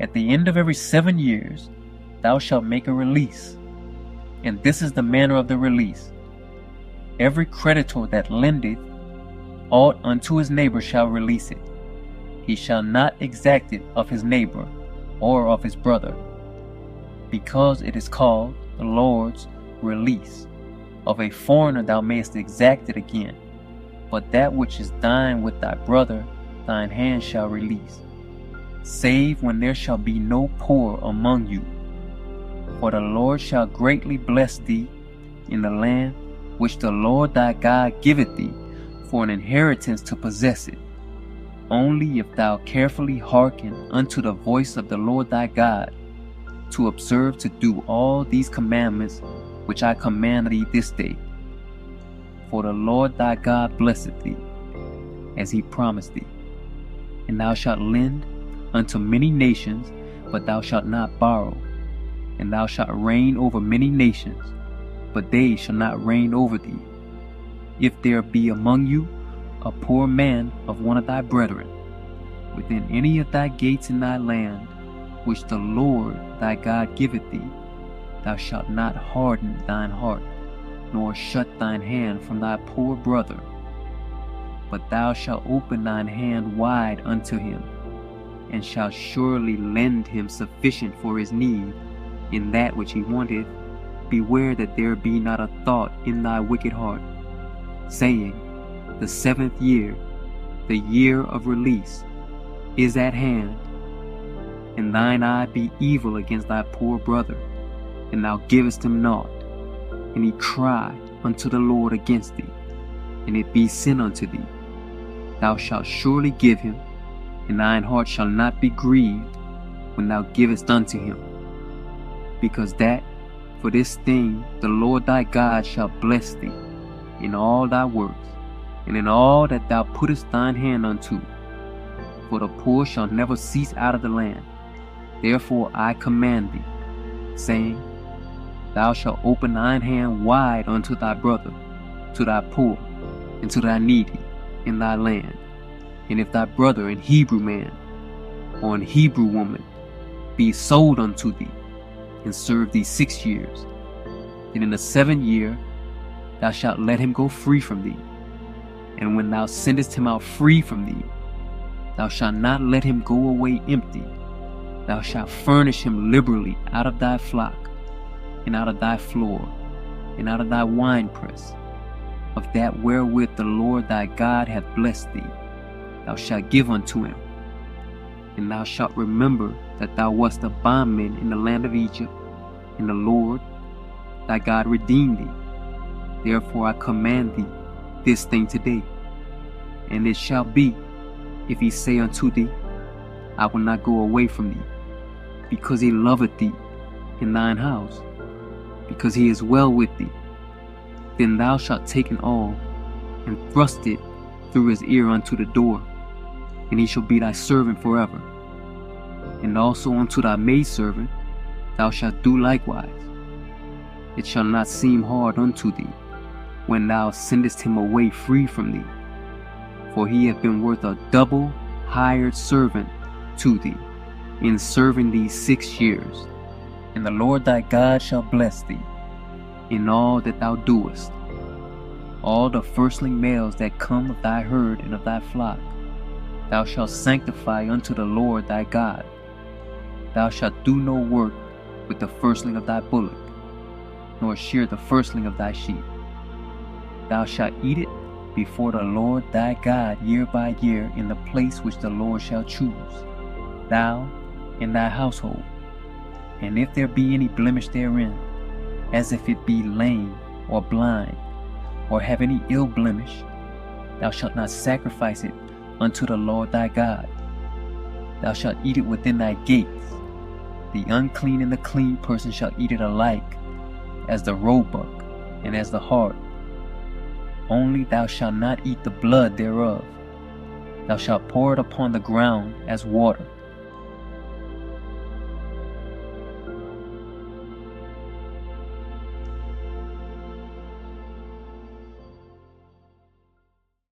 At the end of every 7 years thou shalt make a release, and this is the manner of the release. Every creditor that lendeth aught unto his neighbor shall release it. He shall not exact it of his neighbor or of his brother, because it is called the Lord's release. Of a foreigner thou mayest exact it again, but that which is thine with thy brother thine hand shall release, save when there shall be no poor among you. For the Lord shall greatly bless thee in the land which the Lord thy God giveth thee for an inheritance to possess it, only if thou carefully hearken unto the voice of the Lord thy God, to observe to do all these commandments which I command thee this day. For the Lord thy God blesseth thee, as he promised thee. And thou shalt lend unto many nations, but thou shalt not borrow. And thou shalt reign over many nations, but they shall not reign over thee. If there be among you a poor man of one of thy brethren, within any of thy gates in thy land, which the Lord thy God giveth thee, thou shalt not harden thine heart, nor shut thine hand from thy poor brother, but thou shalt open thine hand wide unto him, and shalt surely lend him sufficient for his need in that which he wanteth. Beware that there be not a thought in thy wicked heart, saying, the 7th year, the year of release, is at hand, and thine eye be evil against thy poor brother, and thou givest him naught, and he cry unto the Lord against thee, and it be sin unto thee, thou shalt surely give him, and thine heart shall not be grieved when thou givest unto him. Because that for this thing the Lord thy God shall bless thee in all thy works, and in all that thou puttest thine hand unto. For the poor shall never cease out of the land. Therefore I command thee, saying, thou shalt open thine hand wide unto thy brother, to thy poor, and to thy needy in thy land. And if thy brother, an Hebrew man, or an Hebrew woman, be sold unto thee, and serve thee 6 years, then in the 7th year thou shalt let him go free from thee. And when thou sendest him out free from thee, thou shalt not let him go away empty. Thou shalt furnish him liberally out of thy flock, and out of thy floor, and out of thy winepress, of that wherewith the Lord thy God hath blessed thee, thou shalt give unto him. And thou shalt remember that thou wast a bondman in the land of Egypt, and the Lord thy God redeemed thee. Therefore I command thee this thing today. And it shall be, if he say unto thee, I will not go away from thee, because he loveth thee in thine house, because he is well with thee, then thou shalt take an awl, and thrust it through his ear unto the door, and he shall be thy servant forever. And also unto thy maidservant thou shalt do likewise. It shall not seem hard unto thee, when thou sendest him away free from thee, for he hath been worth a double hired servant to thee, in serving thee 6 years. And the Lord thy God shall bless thee in all that thou doest. All the firstling males that come of thy herd and of thy flock thou shalt sanctify unto the Lord thy God. Thou shalt do no work with the firstling of thy bullock, nor shear the firstling of thy sheep. Thou shalt eat it before the Lord thy God year by year in the place which the Lord shall choose, thou and thy household. And if there be any blemish therein, as if it be lame or blind, or have any ill blemish, thou shalt not sacrifice it unto the Lord thy God. Thou shalt eat it within thy gates. The unclean and the clean person shall eat it alike, as the roebuck and as the hart. Only thou shalt not eat the blood thereof. Thou shalt pour it upon the ground as water.